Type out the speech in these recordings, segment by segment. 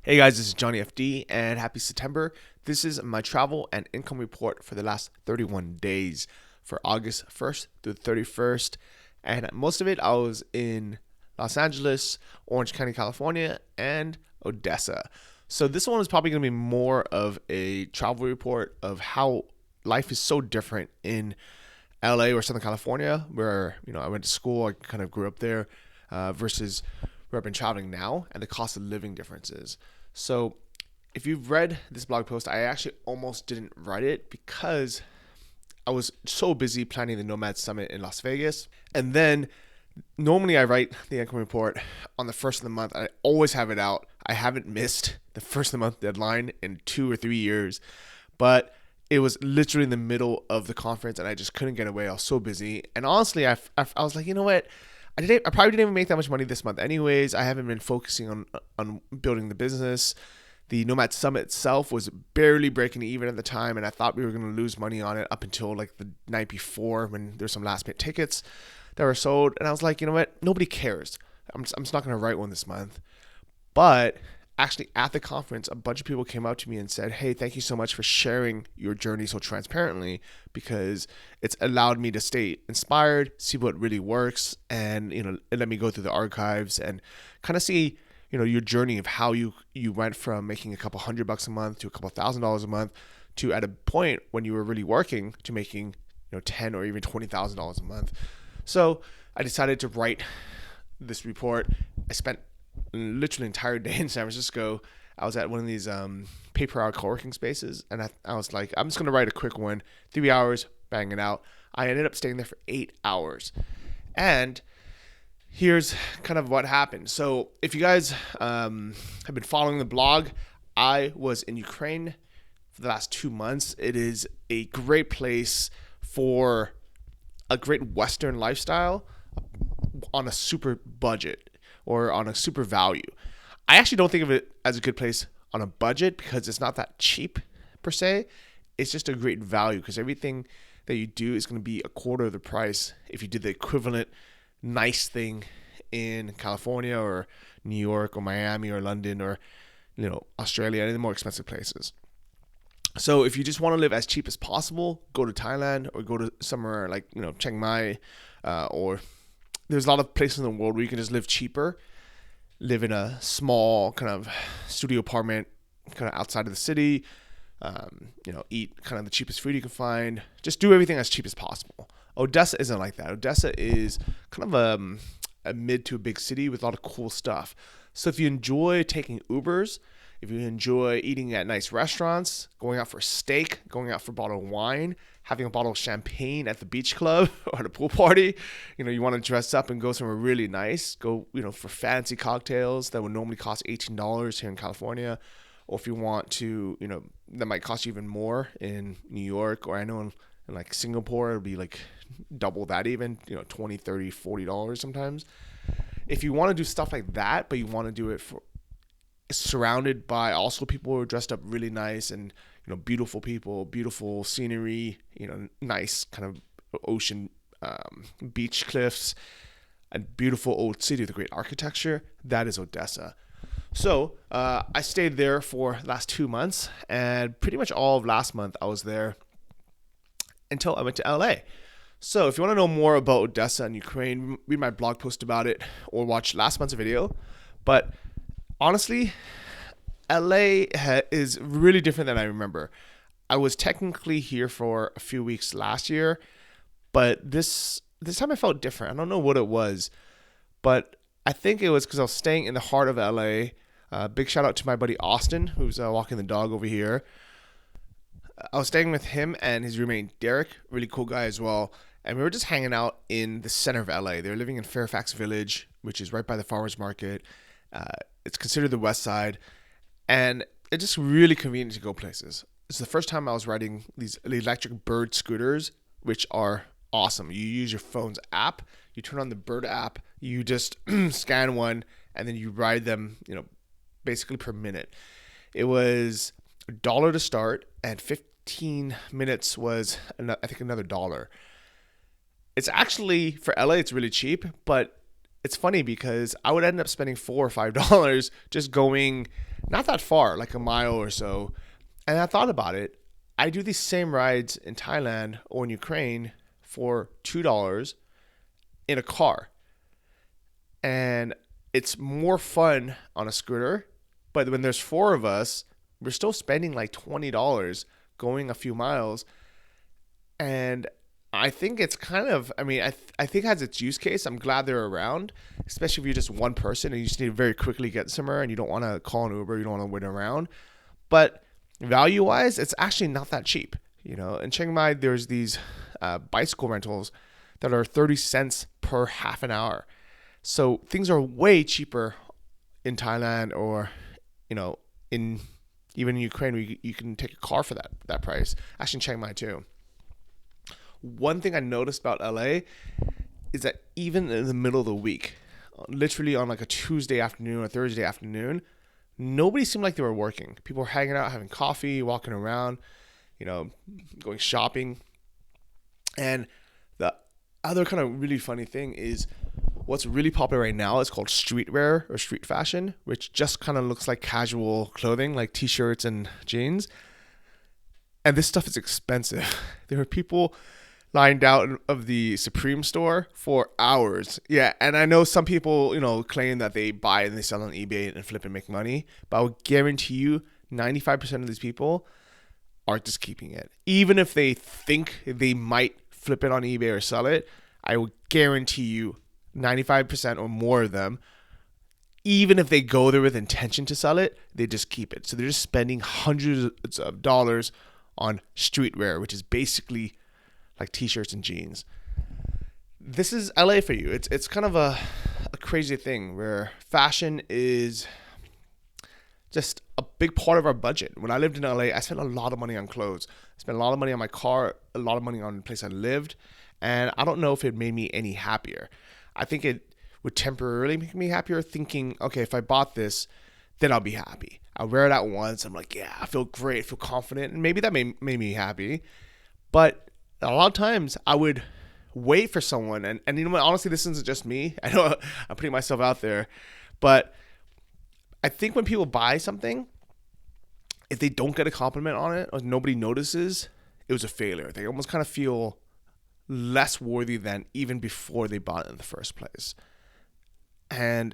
Hey guys, this is Johnny FD and happy September. This is my travel and income report for the last 31 days for August 1st through the 31st. And most of it I was in Los Angeles, Orange County, California, and Odessa. So this one is probably going to be more of a travel report of how life is so different in LA or Southern California, where I went to school, I kind of grew up there, versus where I've been traveling now, and the cost of living differences. So if you've read this blog post, I actually almost didn't write it because I was so busy planning the Nomad Summit in Las Vegas. And then normally I write the income report on the first of the month. I always have it out. I haven't missed the first of the month deadline in 2 or 3 years, but it was literally in the middle of the conference and I just couldn't get away. I was so busy. And honestly, I was like, you know what? I probably didn't even make that much money this month anyways. I haven't been focusing on building the business. The Nomad Summit itself was barely breaking even at the time, and I thought we were going to lose money on it up until like the night before when there's some last minute tickets that were sold. And I was like, you know what? Nobody cares. I'm just not going to write one this month. But actually at the conference, a bunch of people came up to me and said, hey, thank you so much for sharing your journey so transparently, because it's allowed me to stay inspired, see what really works, and it let me go through the archives and kind of see your journey of how you went from making a couple $100 a month to a couple $1,000 a month to at a point when you were really working to making $10 or even $20,000 a month. So I decided to write this report. I spent literally an entire day in San Francisco. I was at one of these paper hour co-working spaces, and I was like, I'm just going to write a quick one, 3 hours, bang it out. I ended up staying there for 8 hours. And here's kind of what happened. So if you guys have been following the blog, I was in Ukraine for the last 2 months. It is a great place for a great Western lifestyle on a super budget or on a super value. I actually don't think of it as a good place on a budget because it's not that cheap per se. It's just a great value because everything that you do is going to be a quarter of the price if you did the equivalent nice thing in California or New York or Miami or London or Australia, any of the more expensive places. So if you just want to live as cheap as possible, go to Thailand or go to somewhere like Chiang Mai, or there's a lot of places in the world where you can just live cheaper, live in a small kind of studio apartment kind of outside of the city, eat kind of the cheapest food you can find, just do everything as cheap as possible. Odessa isn't like that. Odessa is kind of a mid to a big city with a lot of cool stuff. So if you enjoy taking Ubers, if you enjoy eating at nice restaurants, going out for steak, going out for a bottle of wine, having a bottle of champagne at the beach club or at a pool party, you want to dress up and go somewhere really nice, go, for fancy cocktails that would normally cost $18 here in California. Or if you want to, that might cost you even more in New York, or I know in like Singapore, it'll be like double that even, $20, $30, $40 sometimes. If you want to do stuff like that, but you want to do it surrounded by also people who are dressed up really nice and, beautiful people, beautiful scenery, nice kind of ocean, beach cliffs, a beautiful old city with a great architecture, that is Odessa. So I stayed there for the last 2 months, and pretty much all of last month I was there until I went to LA. So if you want to know more about Odessa and Ukraine, read my blog post about it or watch last month's video. But honestly, LA is really different than I remember. I was technically here for a few weeks last year, but this time I felt different. I don't know what it was, but I think it was because I was staying in the heart of LA. Big shout out to my buddy Austin, who's walking the dog over here. I was staying with him and his roommate Derek, really cool guy as well. And we were just hanging out in the center of LA. They were living in Fairfax Village, which is right by the farmers market. It's considered the west side. And it's just really convenient to go places. It's the first time I was riding these electric Bird scooters, which are awesome. You use your phone's app, you turn on the Bird app, you just scan one, and then you ride them, basically per minute. It was $1 to start, and 15 minutes was, I think, another $1. It's actually, for LA, it's really cheap, but it's funny because I would end up spending $4 or $5 just going not that far, like a mile or so. And I thought about it. I do these same rides in Thailand or in Ukraine for $2 in a car. And it's more fun on a scooter. But when there's four of us, we're still spending like $20 going a few miles. And I think it's kind of, I think it has its use case. I'm glad they're around, especially if you're just one person and you just need to very quickly get somewhere and you don't want to call an Uber, you don't want to wait around. But value wise, it's actually not that cheap. In Chiang Mai, there's these bicycle rentals that are 30 cents per half an hour. So things are way cheaper in Thailand or, in even in Ukraine, where you can take a car for that price. Actually in Chiang Mai too. One thing I noticed about LA is that even in the middle of the week, literally on like a Tuesday afternoon or Thursday afternoon, nobody seemed like they were working. People were hanging out, having coffee, walking around, going shopping. And the other kind of really funny thing is what's really popular right now is called streetwear or street fashion, which just kind of looks like casual clothing, like t-shirts and jeans. And this stuff is expensive. There are people lined out of the Supreme store for hours. Yeah, and I know some people, claim that they buy and they sell on eBay and flip and make money, but I will guarantee you 95% of these people are just keeping it. Even if they think they might flip it on eBay or sell it, I will guarantee you 95% or more of them, even if they go there with intention to sell it, they just keep it. So they're just spending hundreds of dollars on streetwear, which is basically like t-shirts and jeans. This is LA for you. It's kind of a crazy thing where fashion is just a big part of our budget. When I lived in LA, I spent a lot of money on clothes. I spent a lot of money on my car, a lot of money on the place I lived, and I don't know if it made me any happier. I think it would temporarily make me happier thinking, okay, if I bought this, then I'll be happy. I'll wear it out once. I'm like, yeah, I feel great, I feel confident, and maybe that made me happy. But a lot of times I would wait for someone, and honestly, this isn't just me. I know I'm putting myself out there, but I think when people buy something, if they don't get a compliment on it or nobody notices, it was a failure. They almost kind of feel less worthy than even before they bought it in the first place. And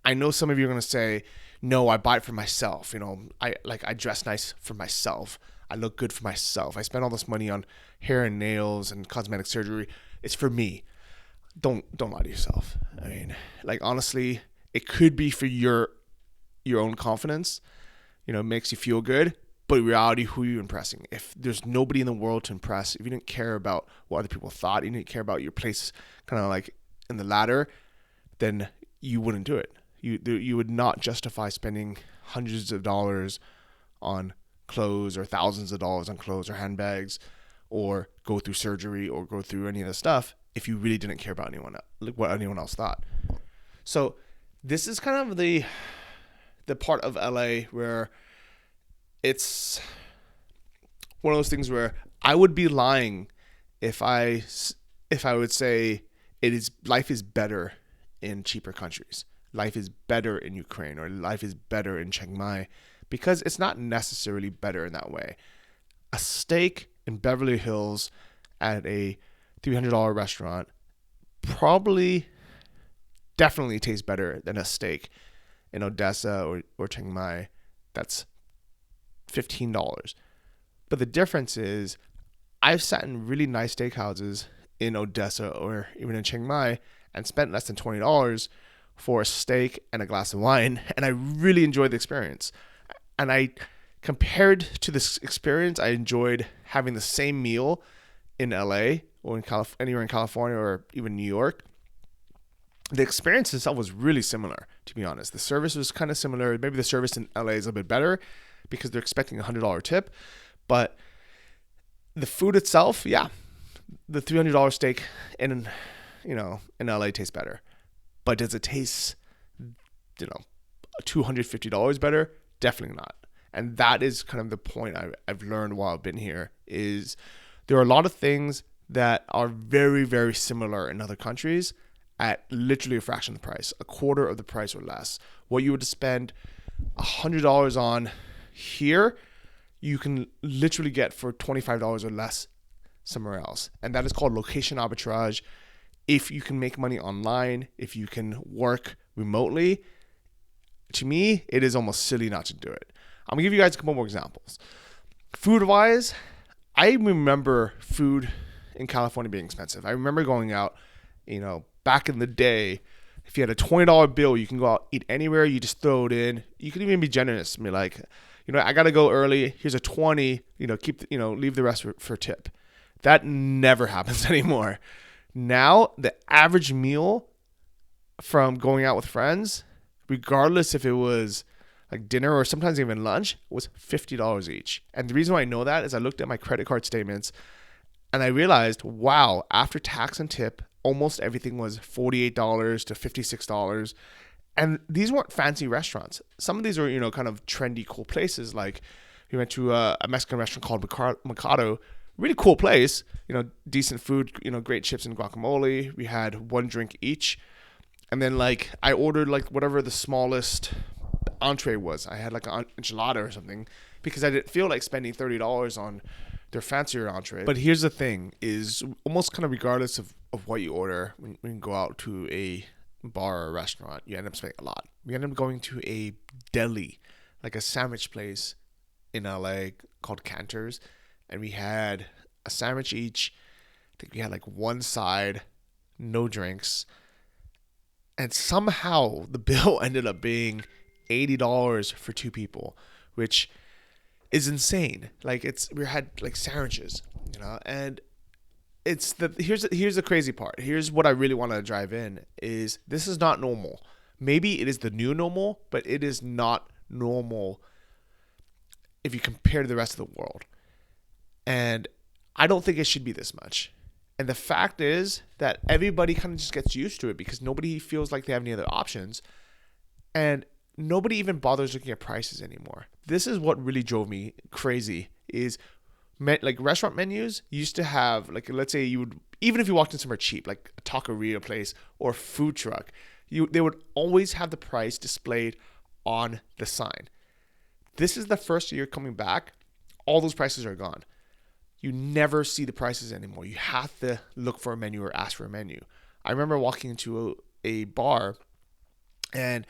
I know some of you are going to say, no, I buy it for myself. I dress nice for myself. I look good for myself. I spend all this money on hair and nails and cosmetic surgery. It's for me. Don't lie to yourself. Honestly, it could be for your own confidence. It makes you feel good. But in reality, who are you impressing? If there's nobody in the world to impress, if you didn't care about what other people thought, you didn't care about your place kind of like in the ladder, then you wouldn't do it. You would not justify spending hundreds of dollars on clothes or thousands of dollars on clothes or handbags or go through surgery or go through any of the stuff if you really didn't care about what anyone else thought. So this is kind of the part of LA where it's one of those things where I would be lying if I would say life is better in cheaper countries. Life is better in Ukraine or life is better in Chiang Mai, because it's not necessarily better in that way. A steak in Beverly Hills at a $300 restaurant definitely tastes better than a steak in Odessa or Chiang Mai that's $15. But the difference is I've sat in really nice steakhouses in Odessa or even in Chiang Mai and spent less than $20 for a steak and a glass of wine, and I really enjoyed the experience. And compared to this experience, I enjoyed having the same meal in LA or anywhere in California or even New York. The experience itself was really similar, to be honest. The service was kind of similar. Maybe the service in LA is a bit better because they're expecting a $100 tip, but the food itself, yeah, the $300 steak in LA tastes better. But does it taste, $250 better? Definitely not. And that is kind of the point I've learned while I've been here, is there are a lot of things that are very, very similar in other countries at literally a fraction of the price, a quarter of the price or less. What you would spend $100 on here, you can literally get for $25 or less somewhere else. And that is called location arbitrage. If you can make money online, if you can work remotely, to me, it is almost silly not to do it. I'm gonna give you guys a couple more examples. Food wise, I remember food in California being expensive. I remember going out, back in the day, if you had a $20 bill, you can go out, eat anywhere, you just throw it in. You can even be generous and be like, I gotta go early, here's a 20, leave the rest for tip. That never happens anymore. Now, the average meal from going out with friends, regardless if it was like dinner or sometimes even lunch, was $50 each. And the reason why I know that is I looked at my credit card statements and I realized, wow, after tax and tip, almost everything was $48 to $56. And these weren't fancy restaurants. Some of these are, kind of trendy, cool places. Like we went to a Mexican restaurant called Mikado. Really cool place, decent food, great chips and guacamole. We had one drink each. And then I ordered whatever the smallest entree was. I had an enchilada or something because I didn't feel like spending $30 on their fancier entree. But here's the thing is almost kind of regardless of what you order, when you go out to a bar or a restaurant, you end up spending a lot. We ended up going to a deli, like a sandwich place in LA called Cantor's. And we had a sandwich each. I think we had one side, no drinks. And somehow the bill ended up being $80 for two people, which is insane. We had sandwiches, and here's the crazy part. Here's what I really want to drive in is this is not normal. Maybe it is the new normal, but it is not normal if you compare to the rest of the world. And I don't think it should be this much. And the fact is that everybody kind of just gets used to it because nobody feels like they have any other options. And nobody even bothers looking at prices anymore. This is what really drove me crazy is restaurant menus used to have, let's say you would, even if you walked in somewhere cheap, like a taqueria place or a food truck, they would always have the price displayed on the sign. This is the first year coming back. All those prices are gone. You never see the prices anymore. You have to look for a menu or ask for a menu. I remember walking into a bar and,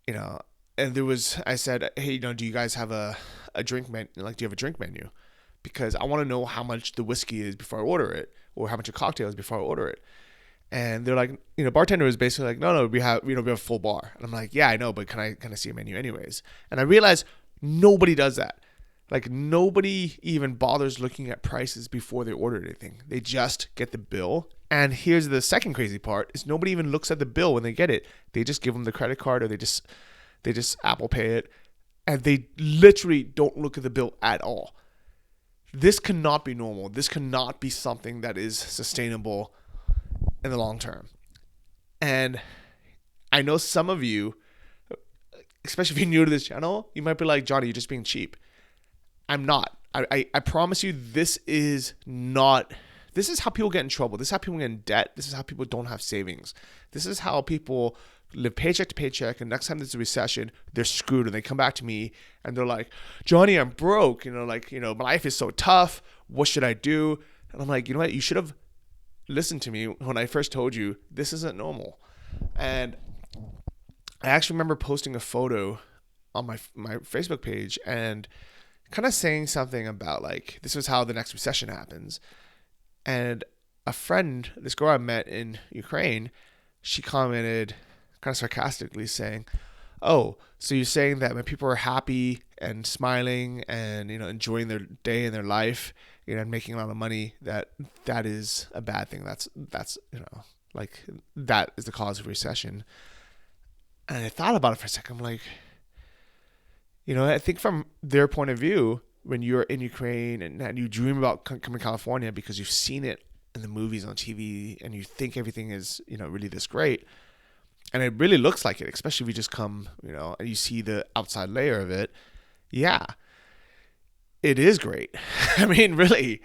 I said, hey, do you guys have a drink menu? Do you have a drink menu? Because I want to know how much the whiskey is before I order it or how much a cocktail is before I order it. And they're like, bartender was basically like, no, we have a full bar. And I'm like, yeah, I know, but can I see a menu anyways? And I realized nobody does that. Nobody even bothers looking at prices before they order anything. They just get the bill. And here's the second crazy part is nobody even looks at the bill when they get it. They just give them the credit card or they just Apple Pay it. And they literally don't look at the bill at all. This cannot be normal. This cannot be something that is sustainable in the long term. And I know some of you, especially if you're new to this channel, you might be like, Johnny, you're just being cheap. I'm not. I promise you this is how people get in trouble. This is how people get in debt. This is how people don't have savings. This is how people live paycheck to paycheck, and next time there's a recession, they're screwed, and they come back to me and they're like, Johnny, I'm broke. My life is so tough. What should I do? And I'm like, you know what? You should have listened to me when I first told you this isn't normal. And I actually remember posting a photo on my Facebook page and kind of saying something about this is how the next recession happens. And a friend, this girl I met in Ukraine, she commented kind of sarcastically saying, oh, so you're saying that when people are happy and smiling and, enjoying their day and their life, and making a lot of money, that is a bad thing. That's that is the cause of recession. And I thought about it for a second. I'm like, I think from their point of view, when you're in Ukraine and you dream about coming to California because you've seen it in the movies on TV and you think everything is, really this great. And it really looks like it, especially if you just come, and you see the outside layer of it. Yeah, it is great. I mean, really,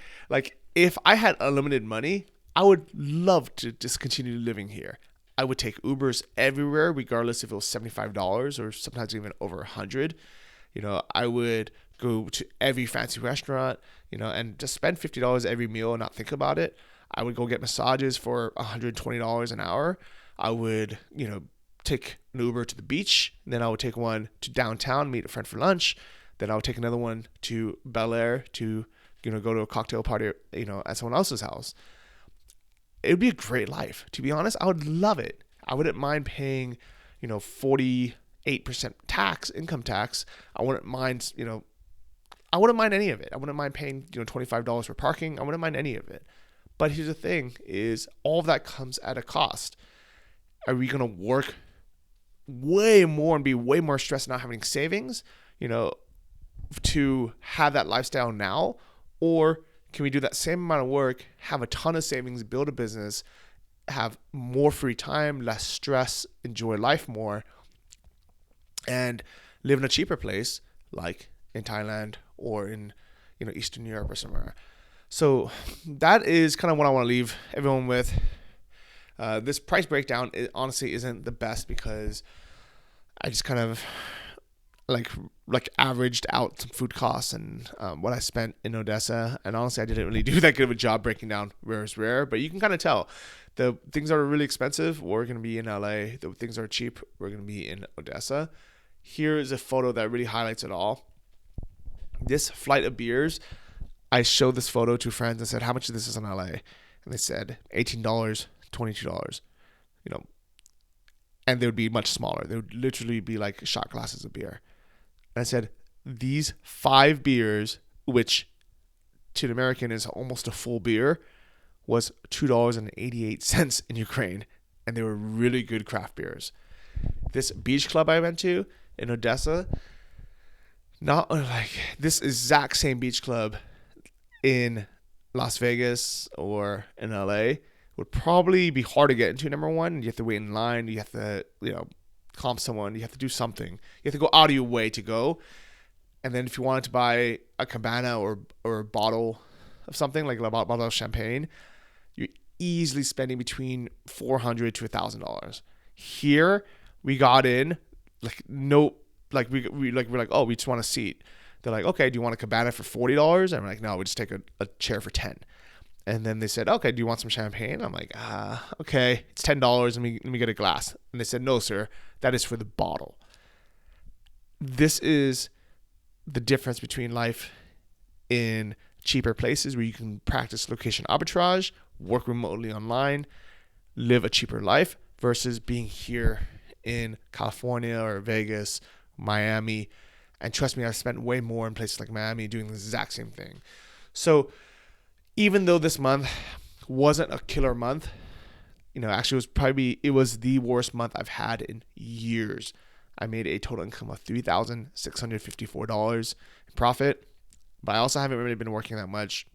if I had unlimited money, I would love to just continue living here. I would take Ubers everywhere, regardless if it was $75 or sometimes even over 100. I would go to every fancy restaurant, and just spend $50 every meal and not think about it. I would go get massages for $120 an hour. I would, take an Uber to the beach. Then I would take one to downtown, meet a friend for lunch. Then I would take another one to Bel Air to, go to a cocktail party, at someone else's house. It would be a great life. To be honest, I would love it. I wouldn't mind paying, 48% income tax. I wouldn't mind, I wouldn't mind any of it. I wouldn't mind paying, $25 for parking. I wouldn't mind any of it. But here's the thing is all of that comes at a cost. Are we going to work way more and be way more stressed not having savings, to have that lifestyle now? Or can we do that same amount of work, have a ton of savings, build a business, have more free time, less stress, enjoy life more, and live in a cheaper place like in Thailand or in, Eastern Europe or somewhere? So that is kind of what I want to leave everyone with. This price breakdown honestly isn't the best because I just kind of like averaged out some food costs and what I spent in Odessa. And honestly, I didn't really do that good of a job breaking down where is rare, but you can kind of tell the things that are really expensive were going to be in LA. The things that are cheap were going to be in Odessa. Here is a photo that really highlights it all. This flight of beers, I showed this photo to friends and said, how much of this is in LA? And they said $18, $22, and they would be much smaller. They would literally be like shot glasses of beer. And I said, these 5 beers, which to an American is almost a full beer, was $2.88 in Ukraine. And they were really good craft beers. This beach club I went to in Odessa, not like this exact same beach club in Las Vegas or in LA would probably be hard to get into, number one. You have to wait in line. You have to, comp someone. You have to do something. You have to go out of your way to go. And then if you wanted to buy a cabana or a bottle of something, like a bottle of champagne, you're easily spending between $400 to $1,000. Here, we got in, we're like, oh, we just want a seat. They're like, okay, do you want a cabana for $40? And we're like, no, we just take a chair for $10. And then they said, okay, do you want some champagne? I'm like, okay, it's $10 and let me get a glass. And they said, no, sir, that is for the bottle. This is the difference between life in cheaper places where you can practice location arbitrage, work remotely online, live a cheaper life, versus being here in California or Vegas, Miami. And trust me, I've spent way more in places like Miami doing the exact same thing. So even though this month wasn't a killer month, actually it was the worst month I've had in years. I made a total income of $3,654 in profit, but I also haven't really been working that much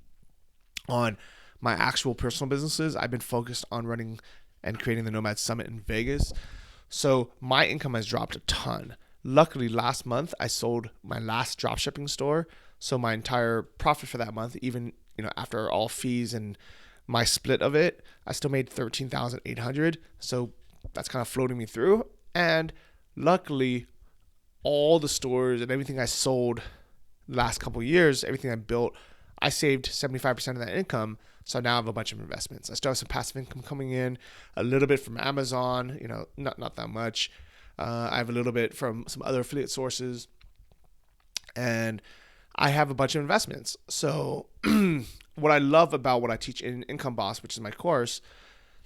on my actual personal businesses. I've been focused on running and creating the Nomad Summit in Vegas. So my income has dropped a ton. Luckily, last month I sold my last dropshipping store. So my entire profit for that month, even after all fees and my split of it, I still made $13,800. So that's kind of floating me through. And luckily, all the stores and everything I sold the last couple of years, everything I built, I saved 75% of that income. So now I have a bunch of investments. I still have some passive income coming in, a little bit from Amazon, not that much. I have a little bit from some other affiliate sources, and I have a bunch of investments. So what I love about what I teach in Income Boss, which is my course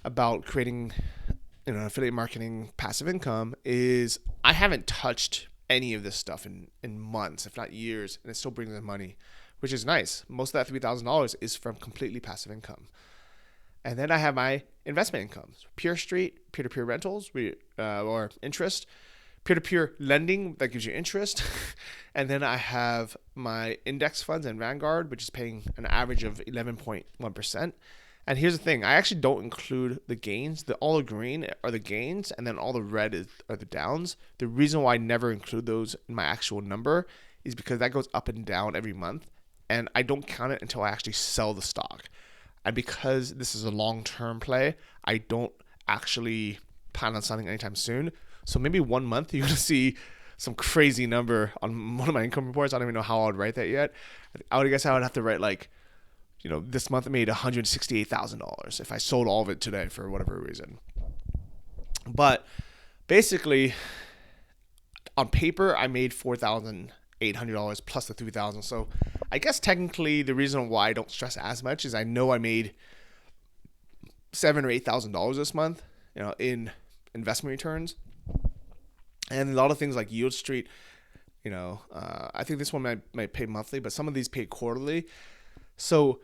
about creating affiliate marketing passive income, is I haven't touched any of this stuff in months, if not years, and it still brings in money, which is nice. Most of that $3,000 is from completely passive income. And then I have my investment income, Pure Street, peer-to-peer rentals, or interest, peer-to-peer lending that gives you interest. And then I have my index funds and Vanguard, which is paying an average of 11.1%. And here's the thing, I actually don't include the gains. All the green are the gains, and then all the red are the downs. The reason why I never include those in my actual number is because that goes up and down every month, and I don't count it until I actually sell the stock. And because this is a long-term play, I don't actually plan on selling anytime soon. So maybe 1 month you're gonna see some crazy number on one of my income reports. I don't even know how I would write that yet. I would guess I would have to write like, this month I made $168,000 if I sold all of it today for whatever reason. But basically, on paper, I made $4,800 plus the $3,000. So I guess technically the reason why I don't stress as much is I know I made $7,000 or $8,000 this month, in investment returns. And a lot of things like Yield Street, I think this one might pay monthly, but some of these pay quarterly. So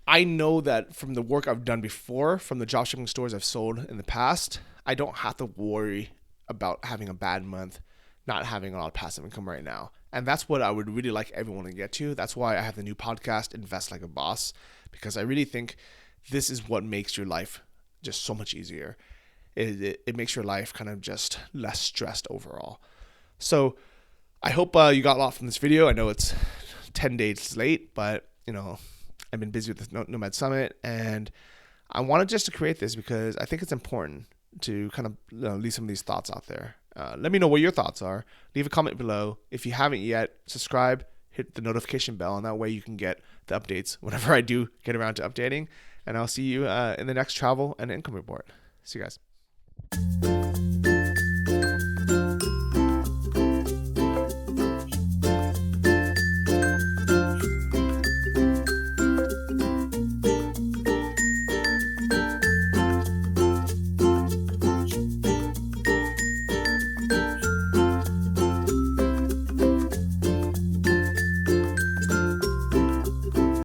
I know that from the work I've done before, from the dropshipping stores I've sold in the past, I don't have to worry about having a bad month, not having a lot of passive income right now. And that's what I would really like everyone to get to. That's why I have the new podcast, Invest Like a Boss, because I really think this is what makes your life just so much easier. It makes your life kind of just less stressed overall. So I hope you got a lot from this video. I know it's 10 days late, but I've been busy with the Nomad Summit, and I wanted just to create this because I think it's important to kind of leave some of these thoughts out there. Let me know what your thoughts are. Leave a comment below. If you haven't yet, subscribe, hit the notification bell, and that way you can get the updates whenever I do get around to updating. And I'll see you in the next travel and income report. See you guys.